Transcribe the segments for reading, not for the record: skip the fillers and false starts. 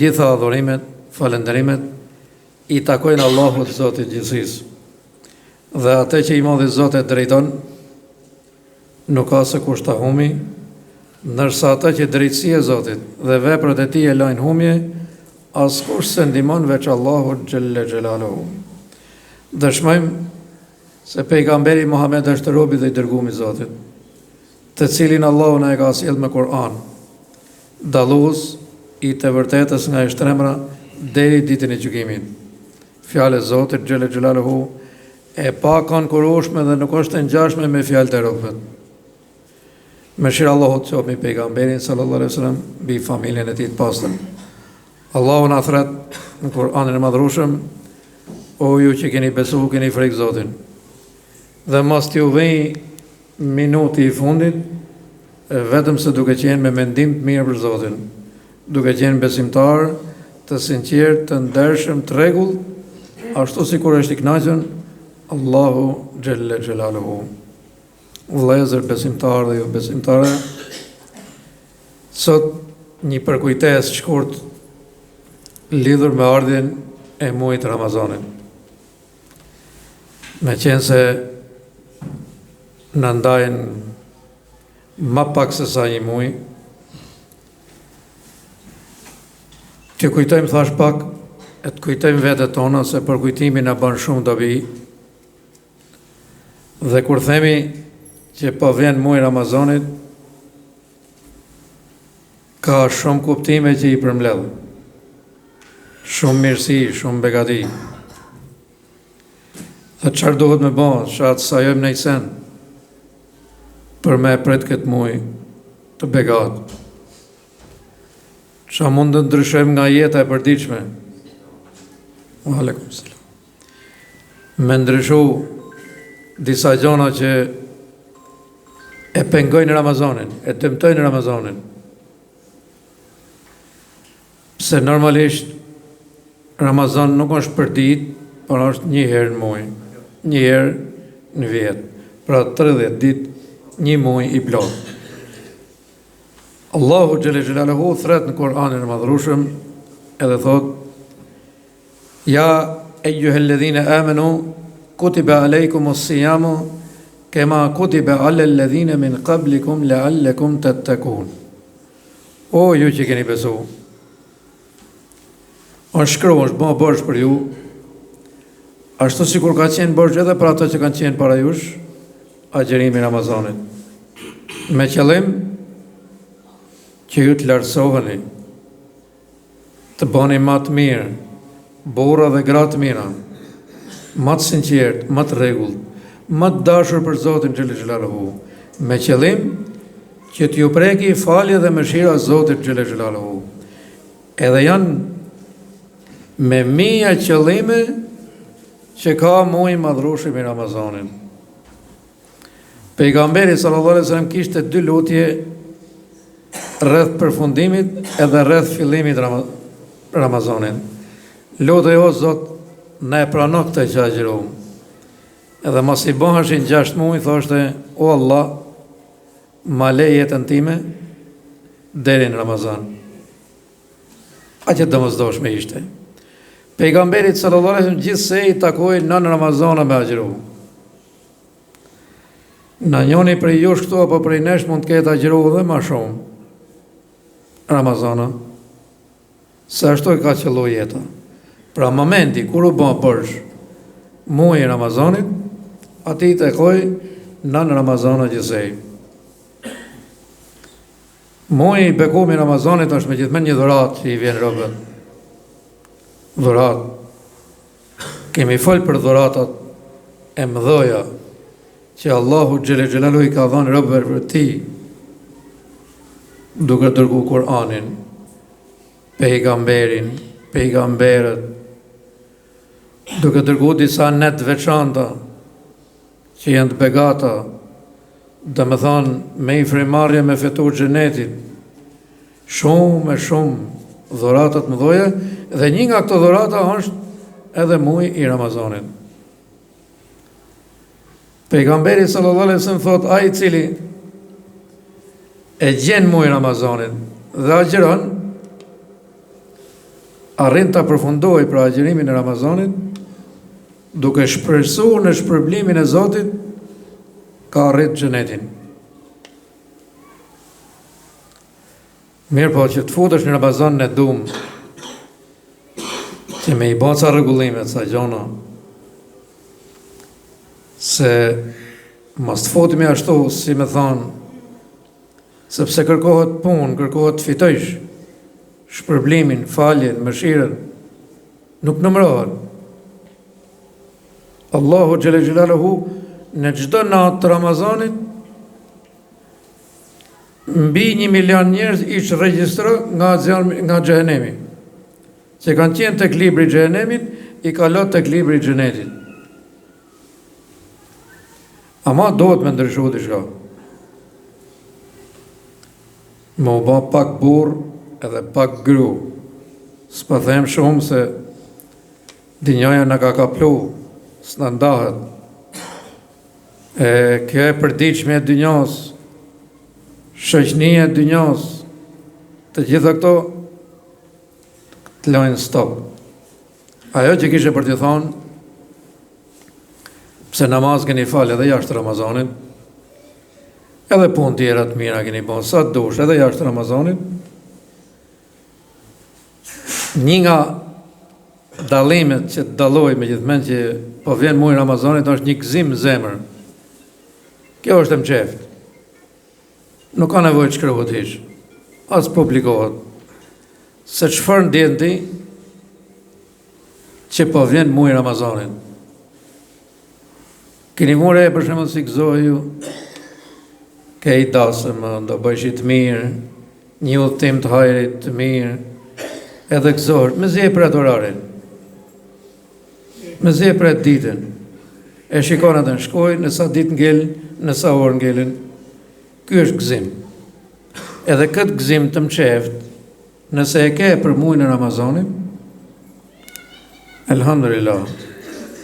Gjitha adhurimet, falenderimet i takojnë Allahut Zotit gjithësisë. Dhe atë që i modhi Zotit drejton, nuk ka se kushta humi, ndërsa atë që drejtësia e Zotit dhe veprat e tij e lajnë humje, askush se ndihmon veç Allahut xhelle xhelaluhu. Dëshmojmë se pejgamberi Muhammed është robi dhe i dërguar i Zotit, të cilin Allahu na e ka sjellë me Kur'an, dallues i të vërtetës nga e shtremra deri ditën e gjykimit. Fjala e Zotit xhelle xhelaluhu e pa konkurrueshme dhe nuk është e ngjashme me fjalët e robëve. Mëshira Allahut qoftë mbi pejgamberin sallallahu alaihi wasallam, mbi familjen e tij të pastër. Allahu na thret në Kur'anin e madhrueshëm: o ju që keni besu, keni frikë Zotin. Dhe mos t'ju vej minuti i fundit, vetëm se duke qenë me mendim të mirë për Zotin, duke qenë besimtar, të sinqert, të ndershëm, të rregull, ashtu sikur është i kënaqur Allahu xhelle xhelaluhu. Vëllezër besimtar dhe jo besimtare, sot një përkujtesë shkurt lidhur me ardhjen e muajit Ramazanit. Me qenë se në ndajnë ma pak se sa një muaj, të kujtojmë thash pak, e të kujtojmë vetët tona, se për kujtimi në banë shumë dobi, dhe kur themi që po vjen muaji Ramazanit, ka shumë kuptime që i përmbledh, shumë mirësi, shumë begati. Dhe çfarë duhet me bërë, çfarë sajojmë në sen për me pret këtë muaj të begat. Çfarë mund të ndryshojmë nga jeta e përditshme? Aleikum selam. Me ndryshu disa gjona që e pengojnë Ramazanin, e dëmtojnë Ramazanin. Pse normalisht Ramazan nuk është për ditë, por është një herë në muaj, një herë në vjet. Pra 30 ditë, një muaj i plot. Allahu xhelle xhelaluhu thret në Kur'anin e madhrueshëm edhe thot: ja eyyuhalladhina amanu kutiba alaykumus siyamu kema kutiba alal ladhina min qablikum la'allakum tattaqun. O ju që keni besu, është shkruar, është bërë borxh për ju, ashtu sikur ka qenë borxh edhe për ato që kanë qenë para jush, agjerimi i Ramazanit. Me qëllim që ju të lartësoheni, të bëni më të mirë, burra dhe gra të mira, më të sinqert, më të rregullt, më të dashur për Zotin xhelle xhelaluhu, me qëllim që t'ju preki falje dhe mëshira Zotit xhelle xhelaluhu. Edhe janë me mija qëllime që ka muaji i madhrueshëm i Ramazanit. Pejgamberi sallallahu alaihi wasallam kishte dy lutje rreth përfundimit edhe rreth fillimit Ramazanit. Lutë o Zot, na e prano këtë që agjëruam. Edhe mos i bëheshin 6 muaj, thoshte: o Allah, ma le jetën time deri në Ramazan. Aqë domosdoshme ishte. Pejgamberit sallallahu alaihi wasallam gjithsej i takoi në Ramazan me agjëru. Në njëni prej jush këtu apo prej nesh mund të ketë agjëru dhe ma shumë Ramazana, se ashtu e ka qëllu jeta. Pra momenti kur u bën borxh muaji i Ramazanit, ati të takoi në Ramazana gjithsej. Muaji i bekuar i Ramazanit është megjithëse një dhuratë që i vjen robëve. Dhuratë. Kemi folë për dhuratat e mëdha që Allahu xhelle xhelaluhu i ka dhënë robëve për ti, duke dërguar Kur'anin, pejgamberin, pejgamberët, duke dërguar disa net të veçanta që janë të begata, dhe me thonë me i frimarje me fetur xhenetit, shumë dhuratat mëdha, dhe një nga këto dhurata është edhe muaji i Ramazanit. Pejgamberi sallallahu alaihi wasallam thot: ai i cili e gjen muajin Ramazanit dhe agjeron, arrin të përfundoj pra agjërimin e Ramazanit, duke shpresuar në shpërblimin e Zotit, ka arrit xhenetin. Mirë po që të futesh në Ramazan në dum, që me i bo ca rregullimet, ca gjona, se mos të futemi ashtu, si me thonë, sepse kërkohet punë, kërkohet të fitojsh, shpërblimin, faljen, mëshirën, nuk numërohet. Allahu xhelle xhelaluhu në çdo natë të Ramazanit mbi 1 milion njerëz i regjistron nga xhenemi, që kanë qenë tek libri i xhenemit, i kalon tek libri i xhenetit. Ama dohet me ndryshu diçka. Më u bë pak burr edhe pak gru. S'pa them shumë se dinjoja na ka kaplu, s'na ndahet. Kjo e përditshme e dynjos, shoqënia e dynjos, të gjitha këto të lojnë stop. Ajo që kishe për t'i thonë, pse namaz keni falë edhe jashtë Ramazanit, edhe punë tjera të mira keni bën sa të dush edhe jashtë Ramazanit, një nga dallimet që të dalloj me gjithmonë që po vjen muaj Ramazanit është një gëzim zemër. Kjo është e mqeft. Nuk ka nevojë të shkruhet hiç, as publikohet. Se çfarë ndjen ti që po vjen muaj Ramazanit. Keni more për shembull si gëzohë ju, ke i dasëm, do bëjsh të mirë, një udhtim të hajrit të mirë, edhe gëzohët, me zi e për atë orarin, me zi e për atë ditën, e shikon atë në shkoj, në sa ditë ngellin, në sa orë ngellin, ky është gëzim. Edhe këtë gëzim të mqeft, nëse e ke për muajin e Ramazanit, elhamdulillah,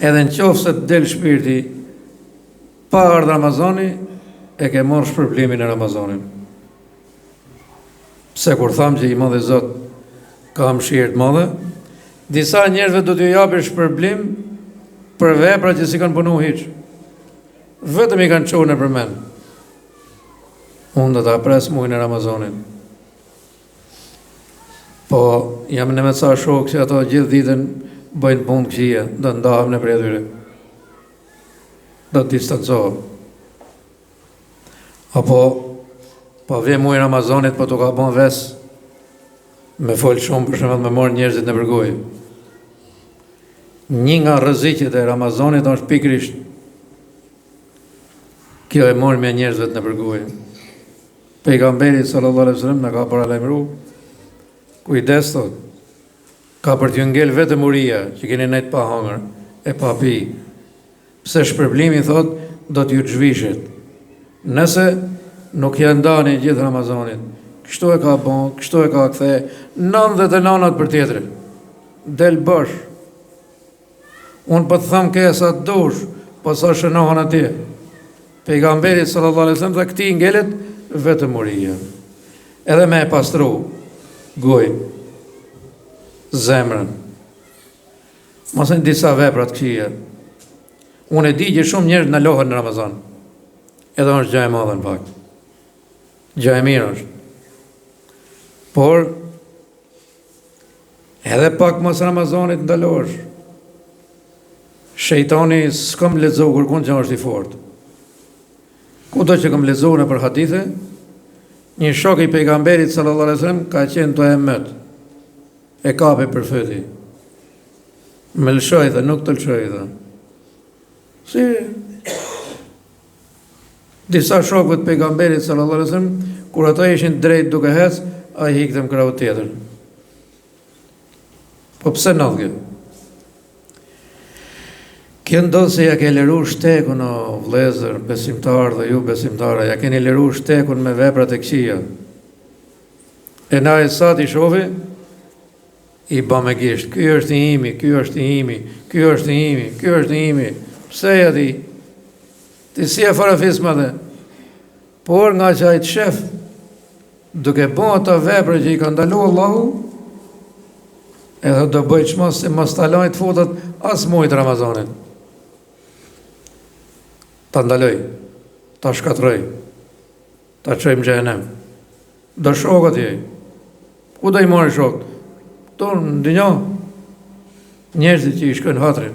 edhe në qoftë se të del shpirti, pa ardhur Ramazani, e ke marrë shpërblimin e Ramazanit. Pse kur thamë që i madhe Zot ka mëshirë të madhe, disa njerëzve do t'ju japë shpërblim për vepra që si kanë punu hiç. Vetëm i kanë çuar në përmend. Unë do ta pres muajin e Ramazanit. Po jam në mesa shok që ato gjithë ditën bëjnë punë këqija, do ndahem në prej atyre. Do të distancohem. Apo po vjen muaji Ramazanit, po të ka bën ves me fol shumë për shembull me marr njerëzit në përgojë. Një nga rreziqet e Ramazanit është pikërisht kjo e marrë me njerëzve në përgojë. Pejgamberi sallallahu alaihi wasallam na ka paralajmëruar, kujdes thot, ka për t'ju ngel vetëm uria që keni nejt pa hangër e pa pi. Pse shpërblimi thot do t'ju zhvishet. Nëse nuk janë ndani gjithë Ramazanit, kështu e ka bon, kështu e ka kthe, 99 për tjetër, del bësh. Unë po të thëmë ke sa të dush, po sa shënohën atje. Pejgamberi sallallahu alaihi wasallam tha këti ngelet vetëm uria. Edhe me e pastru gojën, zemrën. Mos e disa vepra të këqija. Unë e di që shumë njerëz në lohen në Ramazan. Edhe është gjë e madhe në fakt. Gjë e mirë është. Por edhe pak mos Ramazanit ndalosh. Shejtani s'kam lexuar kërkon që është i fortë. Kudo që kam lexuar në për hadithe, një shok i pejgamberit sallallahu alaihi wasallam ka qenë të emet. E kapi për fëti. Me lëshoj dhe nuk të lëshoj dhe. Si disa shokët pejgamberit sallallahu alaihi wasallam, kur ata ishin drejt duke hec, ai hiktëm krau tjetër. Po pse ndodh? Kjo ndodh se ja ke liru shtekun o vëllezër, besimtar dhe ju besimtara, ja keni liru shtekun me veprat e këqija. E na e sa ti shofi, i ba me gisht, ky është i imi, ky është i imi, ky është i imi, ky është i imi. Pse ja ti? Ti si e farafis më dhe? Por nga që ajtë shef, duke bo ata vepra që i ka ndalu Allahu, edhe do bëj çmos se mos ta laj të futet as muajt Ramazanit. Ta ndaloj, ta shkatroj, ta çojmë në xhenem. Do shokët jej. Ku do i marrë shokët? Këto në dynjë njerëzit që i shkojnë hatrin.